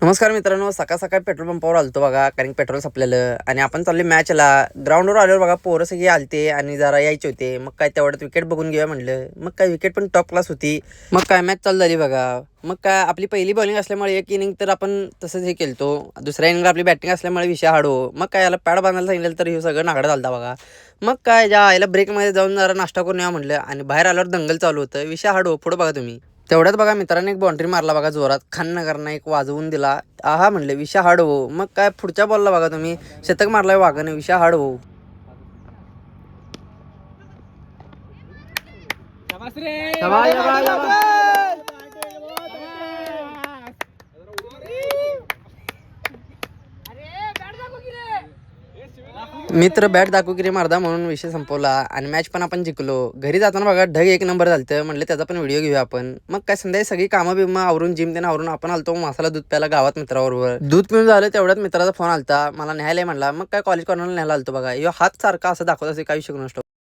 नमस्कार मित्रांनो, सकाळ सकाळ पेट्रोल पंपावर आलतो बघा, कारण पेट्रोल संपलेलं आणि आपण चालले मॅचला. ग्राउंडवर आल्यावर बघा पोरं सगळी आलते आणि जरा यायचे होते. मग काय तेवढ्यात विकेट बघून घेऊया म्हणलं. मग काय विकेट पण टॉप क्लास होती. मग काय मॅच चालू झाली बघा. मग काय आपली पहिली बॉलिंग असल्यामुळे एक इनिंग तर आपण तसंच हे केलतो. दुसऱ्या इनिंगला आपली बॅटिंग असल्यामुळे विषय हाडो. मग काय याला पॅड बांधायला सांगितलं तर हे सगळं नागडं झालता बघा. मग काय ज्या आईला ब्रेकमध्ये जाऊन जरा नाश्ता करून या म्हणलं आणि बाहेर आल्यावर दंगल चालू होतं. विषय हाडो पुढं बघा तुम्ही. तेवढ्यात बघा मित्रांनी एक बाउंड्री मारला बघा जोरात. खान्नगरनं एक वाजवून दिला. आहा म्हणले विषय हाड हो. मग काय पुढच्या बॉलला बघा तुम्ही शतक मारलाय वाघाने. विषय हाड हो. मित्र बॅट दाखवू की रे मारदा म्हणून विषय संपवला आणि मॅच पण आपण जिंकलो. घरी जाताना बघा ढग एक नंबर झालतं. म्हणलं त्याचा पण व्हिडिओ घेऊया आपण. मग काय संध्याकाळी सगळी कामं बिमं आवरून जिम त्यांना आवरून आपण आलतो मसाला दूध प्यायला गावात मित्राबरोबर. दूध पिऊन झालं तेवढ्यात मित्राचा फोन आलता. मला न्यायला म्हणला. मग काय कॉलेज कॉर्नरला न्यायला आलतो बघा. ह्यो हात सारखा असं दाखवत असे काही शिकू नसतो.